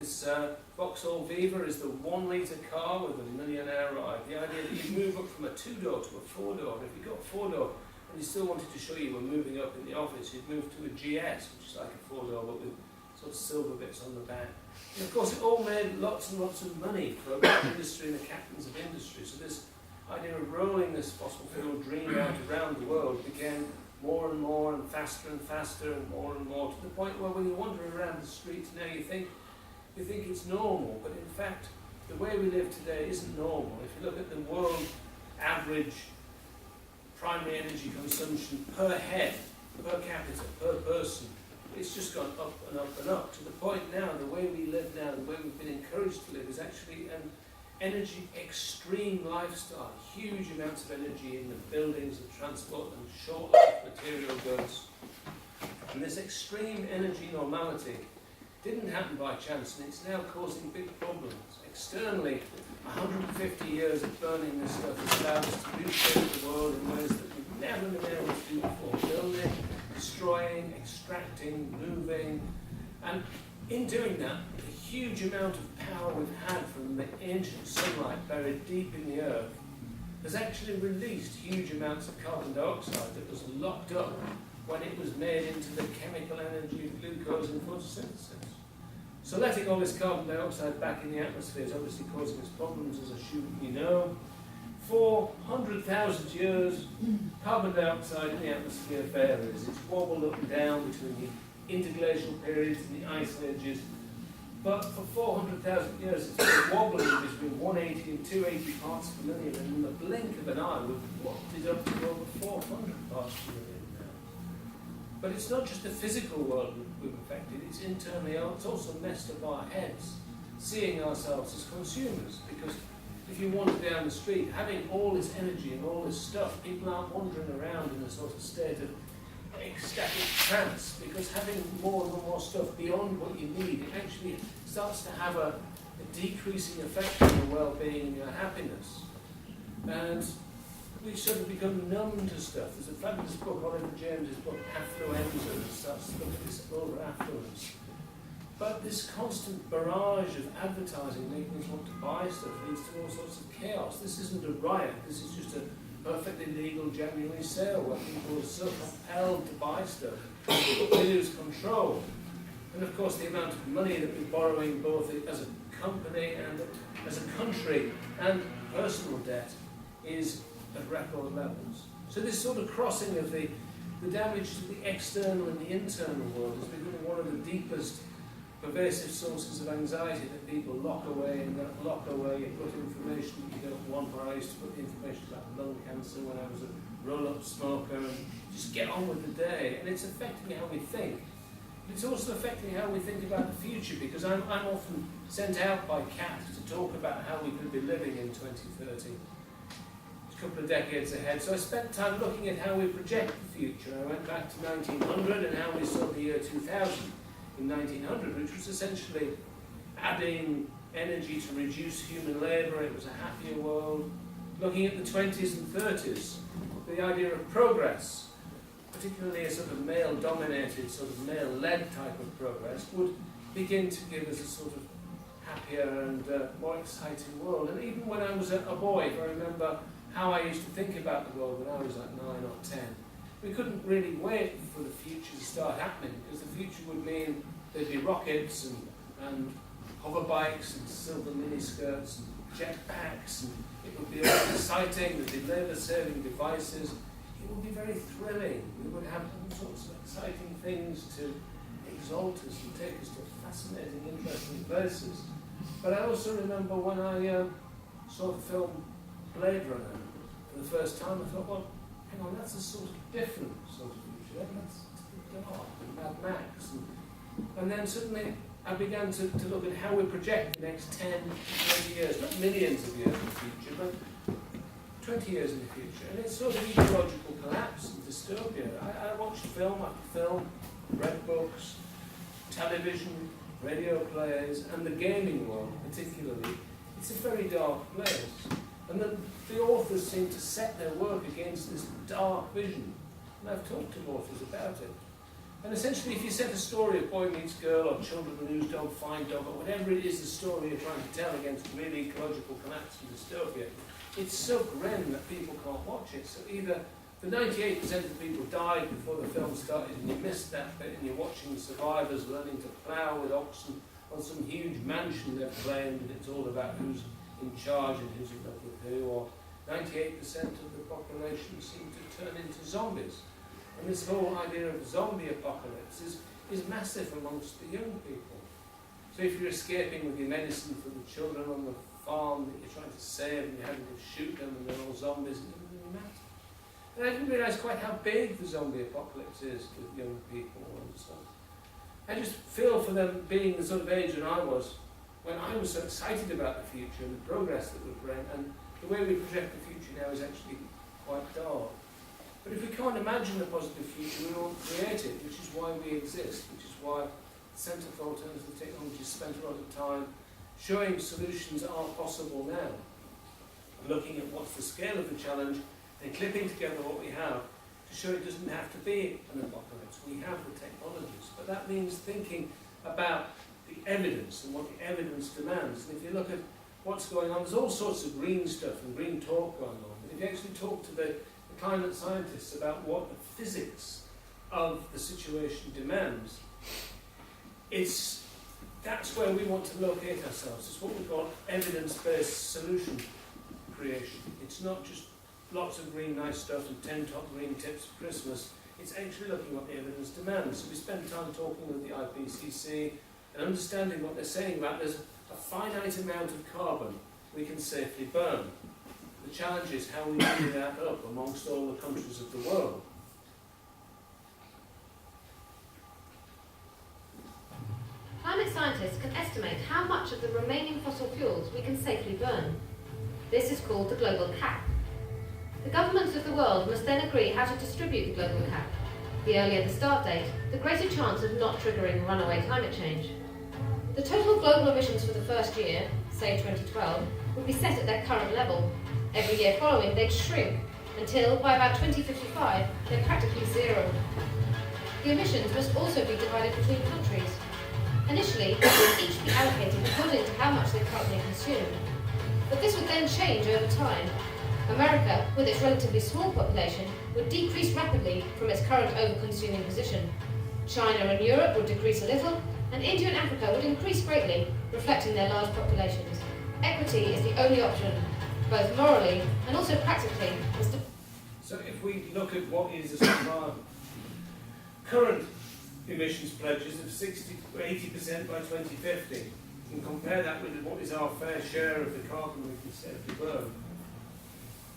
This Vauxhall Viva is the 1 litre car with a millionaire ride. The idea that you move up from a 2-door to a 4-door. If you got a 4-door and you still wanted to show you were moving up in the office, you'd move to a GS, which is like a 4-door but with sort of silver bits on the back. And of course it all made lots and lots of money for the industry and the captains of industry. So this idea of rolling this fossil fuel dream out around the world began more and more and faster and more to the point where when you wander around the streets now you think it's normal, but in fact the way we live today isn't normal. If you look at the world average primary energy consumption per head, per capita, per person, it's just gone up and up and up to the point now the way we live now, the way we've been encouraged to live is actually an energy extreme lifestyle. Huge amounts of energy in the buildings and transport and short life material goods. And this extreme energy normality didn't happen by chance, and it's now causing big problems. Externally, 150 years of burning this stuff has allowed us to reshape the world in ways that we've never been able to do before. Building, destroying, extracting, moving, and in doing that, the huge amount of power we've had from the ancient sunlight buried deep in the earth has actually released huge amounts of carbon dioxide that was locked up when it was made into the chemical energy of glucose in photosynthesis. So letting all this carbon dioxide back in the atmosphere is obviously causing us problems, as we know. For 100,000 years, carbon dioxide in the atmosphere varies. It's wobbled up and down between the interglacial periods and the ice ages. But for 400,000 years, it's been wobbling between 180 and 280 parts per million, and in the blink of an eye, we've wafted up to over 400 parts per million. But it's not just the physical world we've affected, it's internally, it's also messed up our heads, seeing ourselves as consumers. Because if you wander down the street, having all this energy and all this stuff, people aren't wandering around in a sort of state of ecstatic trance, because having more and more stuff beyond what you need, it actually starts to have a decreasing effect on your well-being and your happiness. And we sort of become numb to stuff. There's a fabulous book, Oliver James's book, Affluenza, that starts to look at this over-affluence. But this constant barrage of advertising making us want to buy stuff leads to all sorts of chaos. This isn't a riot, this is just a perfectly legal January sale where people are so compelled to buy stuff that they lose control. And of course the amount of money that we're borrowing both as a company and as a country and personal debt is at record levels. So this sort of crossing of the damage to the external and the internal world is becoming one of the deepest pervasive sources of anxiety that people lock away and lock away. You put information you don't want. Where I used to put the information about lung cancer when I was a roll-up smoker and just get on with the day. And it's affecting how we think. But it's also affecting how we think about the future, because I'm often sent out by CAT to talk about how we could be living in 2030. A couple of decades ahead. So I spent time looking at how we project the future. I went back to 1900 and how we saw the year 2000 in 1900, which was essentially adding energy to reduce human labour. It was a happier world. Looking at the 20s and 30s, the idea of progress, particularly a sort of male-dominated, sort of male-led type of progress, would begin to give us a sort of happier and more exciting world. And even when I was a boy, if I remember how I used to think about the world when I was like 9 or 10. We couldn't really wait for the future to start happening, because the future would mean there'd be rockets and hover bikes and silver miniskirts and jetpacks, and it would be all exciting. There'd be labour-saving devices. It would be very thrilling. We would have all sorts of exciting things to exalt us and take us to fascinating, interesting places. But I also remember when I saw the film Blade Runner for the first time, I thought, well, hang on, that's a sort of different sort of future. That's dark and Mad Max. And then suddenly I began to look at how we project the next 10, 20 years, not millions of years in the future, but 20 years in the future. And it's sort of ecological collapse and dystopia. I watched film after film, read books, television, radio plays, and the gaming world particularly. It's a very dark place. And the authors seem to set their work against this dark vision. And I've talked to authors about it. And essentially, if you set a story of boy meets girl, or children lose dog, find dog, or whatever it is the story you're trying to tell against really ecological collapse and dystopia, it's so grim that people can't watch it. So either the 98% of the people died before the film started and you missed that bit and you're watching the survivors learning to plough with oxen on some huge mansion they've claimed, and it's all about who's in charge and who's in love with who, or 98% of the population seem to turn into zombies. And this whole idea of zombie apocalypse is massive amongst the young people. So if you're escaping with your medicine for the children on the farm that you're trying to save and you're having to shoot them and they're all zombies, it doesn't really matter. And I didn't realise quite how big the zombie apocalypse is with young people and so on. I just feel for them being the sort of age that I was, when I was so excited about the future and the progress that would bring, and the way we project the future now is actually quite dark. But if we can't imagine a positive future, we won't create it, which is why we exist, which is why the Centre for Alternative Technology spent a lot of time showing solutions are possible now, looking at what's the scale of the challenge, and clipping together what we have to show it doesn't have to be an apocalypse. We have the technologies, but that means thinking about the evidence and what the evidence demands. And if you look at what's going on, there's all sorts of green stuff and green talk going on. But if you actually talk to the climate scientists about what the physics of the situation demands, that's where we want to locate ourselves. It's what we call evidence-based solution creation. It's not just lots of green nice stuff and 10 top green tips for Christmas. It's actually looking at what the evidence demands. So we spend time talking with the IPCC and understanding what they're saying about there's a finite amount of carbon we can safely burn. The challenge is how we divvy that up amongst all the countries of the world. Climate scientists can estimate how much of the remaining fossil fuels we can safely burn. This is called the global cap. The governments of the world must then agree how to distribute the global cap. The earlier the start date, the greater chance of not triggering runaway climate change. The total global emissions for the first year, say 2012, would be set at their current level. Every year following, they'd shrink until, by about 2055, they're practically zero. The emissions must also be divided between countries. Initially, they would each be allocated according to how much they currently consume. But this would then change over time. America, with its relatively small population, would decrease rapidly from its current over-consuming position. China and Europe would decrease a little, and India and Africa would increase greatly, reflecting their large populations. Equity is the only option, both morally and also practically. So if we look at what is our current emissions pledges of 60 to 80% by 2050, and compare that with what is our fair share of the carbon we can safely burn,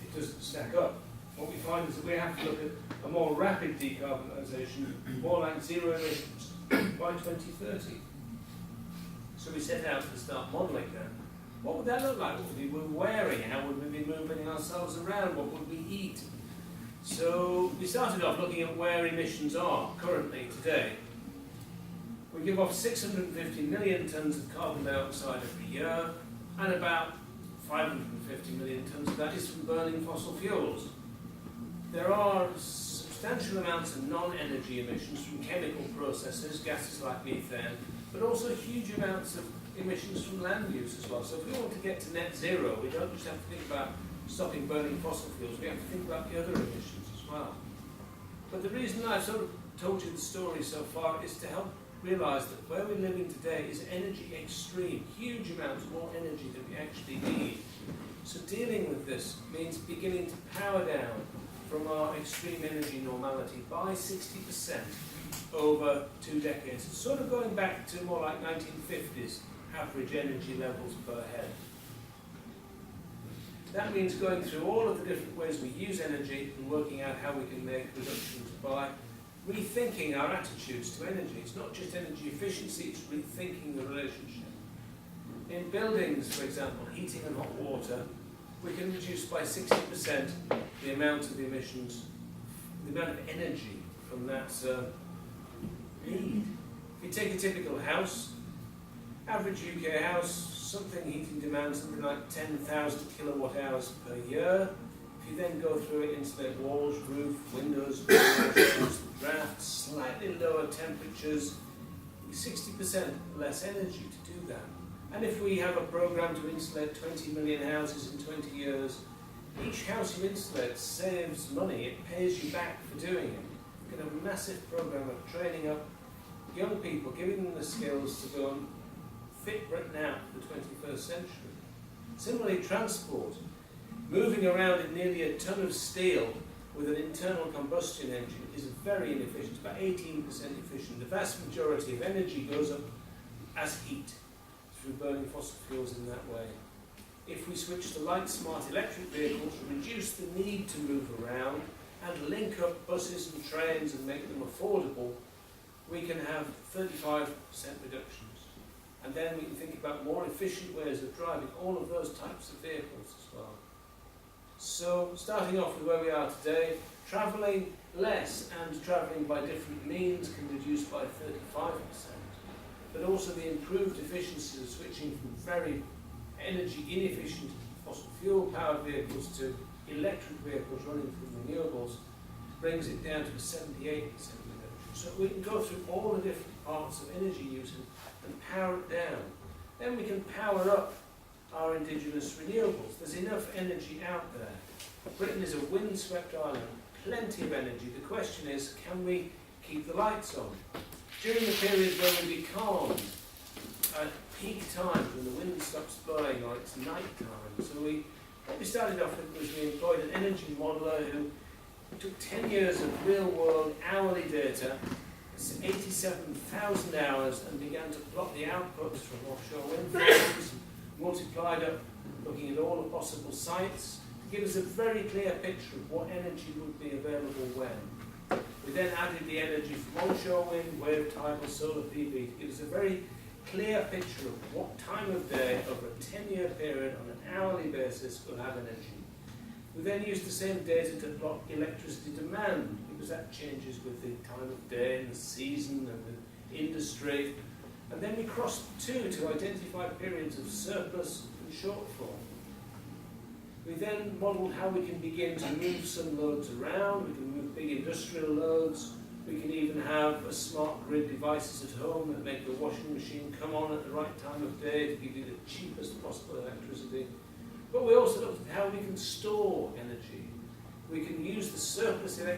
it doesn't stack up. What we find is that we have to look at a more rapid decarbonisation, more like zero emissions by 2030. So we set out to start modelling that. What would that look like? What would we be wearing? How would we be moving ourselves around? What would we eat? So we started off looking at where emissions are currently today. We give off 650 million tonnes of carbon dioxide every year, and about 550 million tonnes of that is from burning fossil fuels. There are substantial amounts of non-energy emissions from chemical processes, gases like methane, but also huge amounts of emissions from land use as well. So if we want to get to net zero, we don't just have to think about stopping burning fossil fuels, we have to think about the other emissions as well. But the reason I've sort of told you the story so far is to help realise that where we're living today is energy extreme, huge amounts more energy than we actually need. So dealing with this means beginning to power down from our extreme energy normality by 60% over 2 decades. It's sort of going back to more like 1950s average energy levels per head. That means going through all of the different ways we use energy and working out how we can make reductions by rethinking our attitudes to energy. It's not just energy efficiency, it's rethinking the relationship. In buildings, for example, heating and hot water, we can reduce by 60% the amount of the emissions, the amount of energy from that need. If you take a typical house, average UK house, something heating demands something like 10,000 kilowatt hours per year. If you then go through it, insulate walls, roof, windows, reduce the draft, slightly lower temperatures, 60% less energy to do that. And if we have a program to insulate 20 million houses in 20 years, each house you insulate saves money, it pays you back for doing it. You can have a massive program of training up young people, giving them the skills to go and fit Britain out for the 21st century. Similarly, transport. Moving around in nearly a ton of steel with an internal combustion engine is very inefficient, about 18% efficient. The vast majority of energy goes up as heat through burning fossil fuels in that way. If we switch to light, smart electric vehicles, reduce the need to move around, and link up buses and trains and make them affordable, we can have 35% reductions. And then we can think about more efficient ways of driving all of those types of vehicles as well. So, starting off with where we are today, travelling less and travelling by different means can reduce by 35%. But also the improved efficiency of switching from very energy inefficient fossil fuel powered vehicles to electric vehicles running from renewables brings it down to a 78% reduction. So we can go through all the different parts of energy use and power it down. Then we can power up our indigenous renewables. There's enough energy out there. Britain is a windswept island, plenty of energy. The question is, can we keep the lights on? During the periods when we becalmed, at peak times when the wind stops blowing or it's night time. So what we started off with was we employed an energy modeller who took 10 years of real world hourly data, 87,000 hours, and began to plot the outputs from offshore wind farms, multiplied up, looking at all the possible sites, to give us a very clear picture of what energy would be available when. We then added the energy from onshore wind, wave, tidal, solar PV, to give us a very clear picture of what time of day over a 10-year period on an hourly basis we'll have energy. We then used the same data to plot electricity demand, because that changes with the time of day and the season and the industry. And then we crossed the two to identify periods of surplus and shortfall. We then modelled how we can begin to move some loads around. We can move big industrial loads. We can even have a smart grid devices at home that make the washing machine come on at the right time of day to give you the cheapest possible electricity. But we also looked at how we can store energy. We can use the surplus electricity